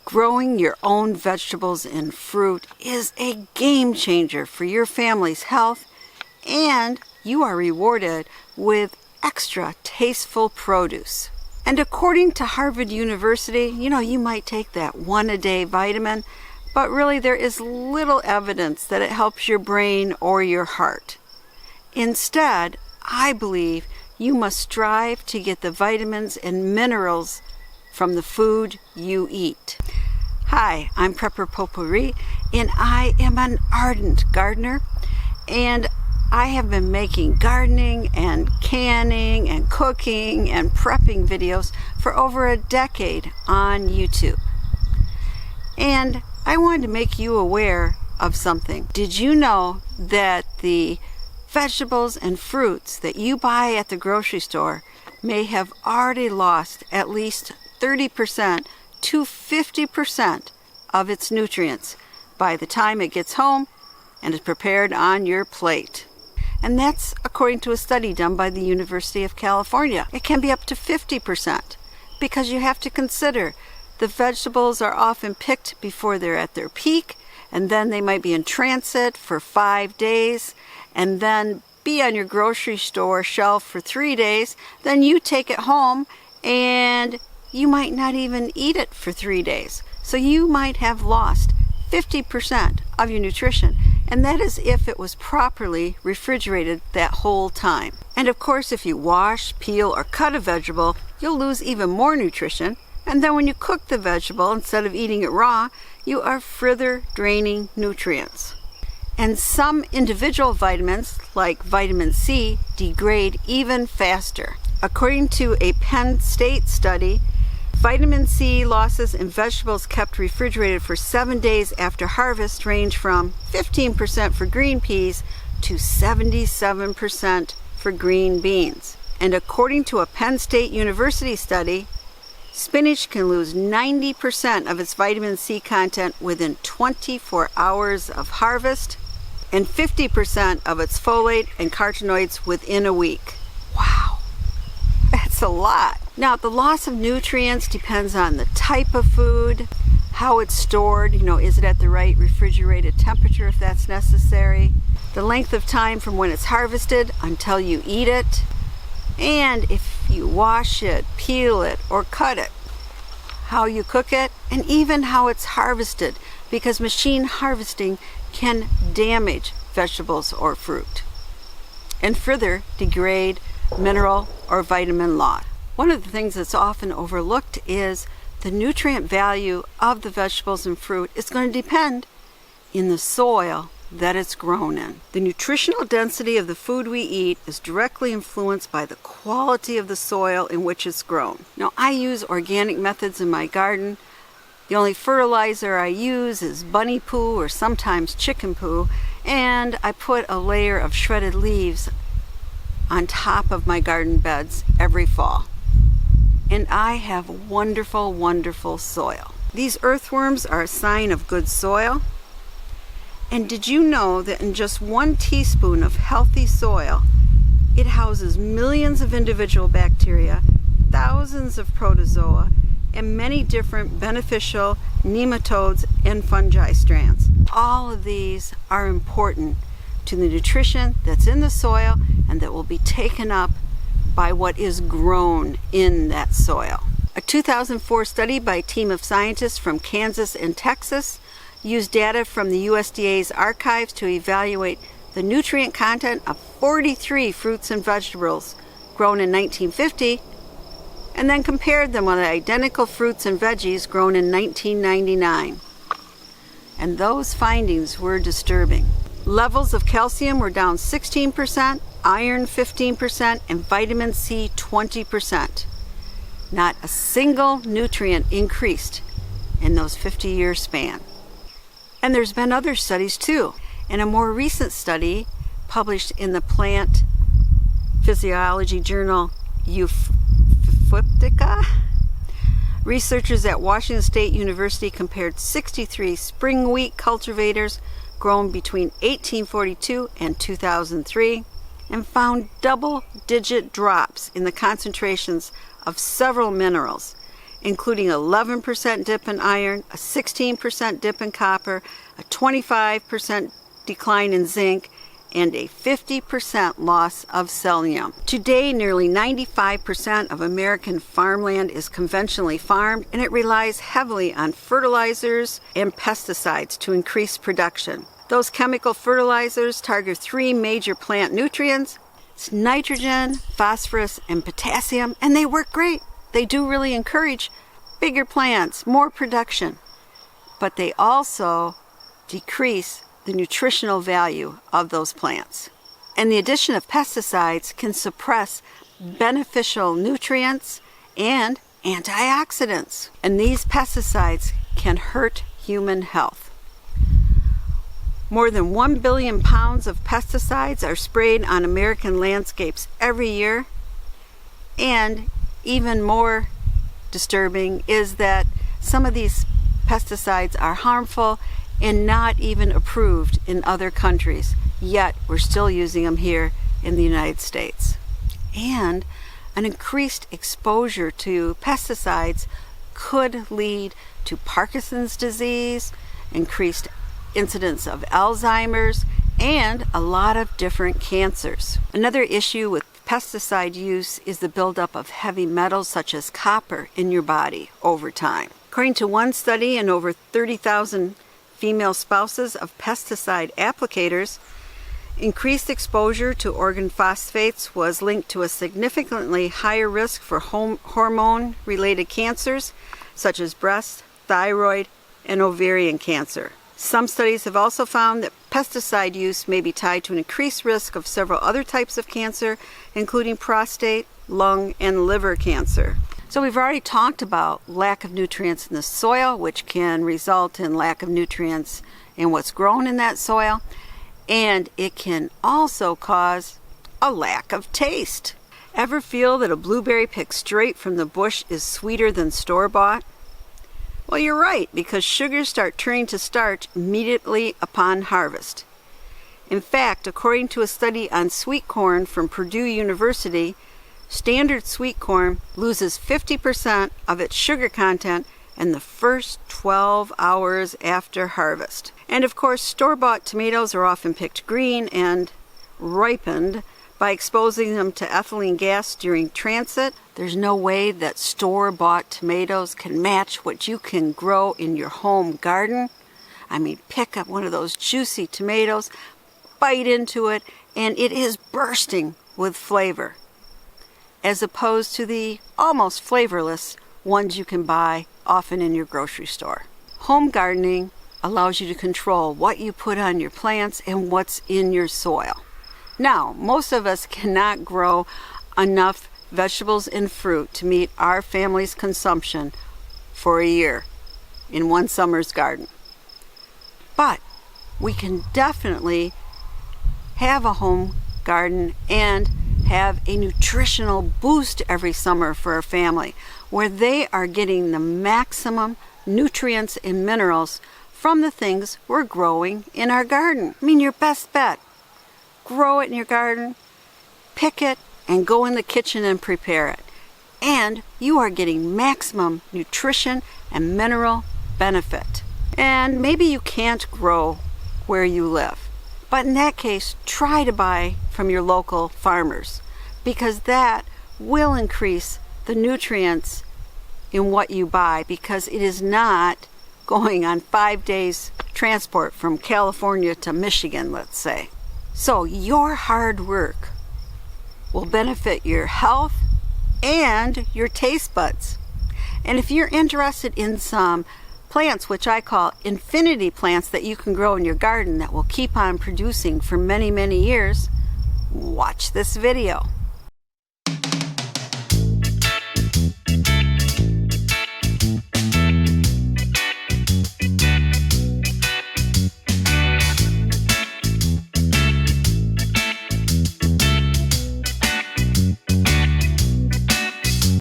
Growing your own vegetables and fruit is a game changer for your family's health, and you are rewarded with extra tasteful produce. And according to Harvard University, you might take that one-a-day vitamin, but really there is little evidence that it helps your brain or your heart. Instead, I believe you must strive to get the vitamins and minerals from the food you eat. Hi, I'm Prepper Potpourri, and I am an ardent gardener, and I have been making gardening and canning and cooking and prepping videos for over a decade on YouTube. And I wanted to make you aware of something. Did you know that the vegetables and fruits that you buy at the grocery store may have already lost at least 30% to 50% of its nutrients by the time it gets home and is prepared on your plate? And that's according to a study done by the University of California. It can be up to 50% because you have to consider the vegetables are often picked before they're at their peak, and then they might be in transit for 5 days and then be on your grocery store shelf for 3 days. Then you take it home and you might not even eat it for 3 days. So you might have lost 50% of your nutrition, and that is if it was properly refrigerated that whole time. And of course, if you wash, peel, or cut a vegetable, you'll lose even more nutrition. And then when you cook the vegetable, instead of eating it raw, you are further draining nutrients. And some individual vitamins, like vitamin C, degrade even faster. According to a Penn State study, vitamin C losses in vegetables kept refrigerated for 7 days after harvest range from 15% for green peas to 77% for green beans. And according to a Penn State University study, spinach can lose 90% of its vitamin C content within 24 hours of harvest and 50% of its folate and carotenoids within a week. Wow, that's a lot. Now, the loss of nutrients depends on the type of food, how it's stored, is it at the right refrigerated temperature if that's necessary, the length of time from when it's harvested until you eat it, and if you wash it, peel it, or cut it, how you cook it, and even how it's harvested, because machine harvesting can damage vegetables or fruit and further degrade mineral or vitamin loss. One of the things that's often overlooked is the nutrient value of the vegetables and fruit is going to depend in the soil that it's grown in. The nutritional density of the food we eat is directly influenced by the quality of the soil in which it's grown. Now, I use organic methods in my garden. The only fertilizer I use is bunny poo or sometimes chicken poo, and I put a layer of shredded leaves on top of my garden beds every fall. And I have wonderful, wonderful soil. These earthworms are a sign of good soil. And did you know that in just 1 teaspoon of healthy soil, it houses millions of individual bacteria, thousands of protozoa, and many different beneficial nematodes and fungi strands. All of these are important to the nutrition that's in the soil and that will be taken up by what is grown in that soil. A 2004 study by a team of scientists from Kansas and Texas used data from the USDA's archives to evaluate the nutrient content of 43 fruits and vegetables grown in 1950 and then compared them with identical fruits and veggies grown in 1999. And those findings were disturbing. Levels of calcium were down 16%, iron 15%, and vitamin C 20%. Not a single nutrient increased in those 50-year span. And there's been other studies too. In a more recent study published in the Plant Physiology journal Euphyptica, researchers at Washington State University compared 63 spring wheat cultivators grown between 1842 and 2003 and found double-digit drops in the concentrations of several minerals, including 11% dip in iron, a 16% dip in copper, a 25% decline in zinc, and a 50% loss of selenium. Today, nearly 95% of American farmland is conventionally farmed, and it relies heavily on fertilizers and pesticides to increase production. Those chemical fertilizers target 3 major plant nutrients. It's nitrogen, phosphorus, and potassium, and they work great. They do really encourage bigger plants, more production, but they also decrease the nutritional value of those plants. And the addition of pesticides can suppress beneficial nutrients and antioxidants. And these pesticides can hurt human health. More than 1 billion pounds of pesticides are sprayed on American landscapes every year. And even more disturbing is that some of these pesticides are harmful and not even approved in other countries, yet we're still using them here in the United States. And an increased exposure to pesticides could lead to Parkinson's disease, increased incidence of Alzheimer's, and a lot of different cancers. Another issue with pesticide use is the buildup of heavy metals such as copper in your body over time. According to one study, in over 30,000 female spouses of pesticide applicators, increased exposure to organ phosphates was linked to a significantly higher risk for hormone-related cancers such as breast, thyroid, and ovarian cancer. Some studies have also found that pesticide use may be tied to an increased risk of several other types of cancer, including prostate, lung, and liver cancer. So we've already talked about lack of nutrients in the soil, which can result in lack of nutrients in what's grown in that soil, and it can also cause a lack of taste. Ever feel that a blueberry picked straight from the bush is sweeter than store-bought? Well, you're right, because sugars start turning to starch immediately upon harvest. In fact, according to a study on sweet corn from Purdue University, standard sweet corn loses 50% of its sugar content in the first 12 hours after harvest. And of course, store-bought tomatoes are often picked green and ripened by exposing them to ethylene gas during transit. There's no way that store-bought tomatoes can match what you can grow in your home garden. I mean, pick up one of those juicy tomatoes, bite into it, and it is bursting with flavor, as opposed to the almost flavorless ones you can buy often in your grocery store. Home gardening allows you to control what you put on your plants and what's in your soil. Now, most of us cannot grow enough vegetables and fruit to meet our family's consumption for a year in one summer's garden. But we can definitely have a home garden and have a nutritional boost every summer for our family, where they are getting the maximum nutrients and minerals from the things we're growing in our garden. I mean, your best bet, grow it in your garden, pick it, and go in the kitchen and prepare it. And you are getting maximum nutrition and mineral benefit. And maybe you can't grow where you live, but in that case, try to buy from your local farmers, because that will increase the nutrients in what you buy, because it is not going on 5 days transport from California to Michigan, let's say. So your hard work will benefit your health and your taste buds. And if you're interested in some plants, which I call infinity plants, that you can grow in your garden that will keep on producing for many, many years, watch this video.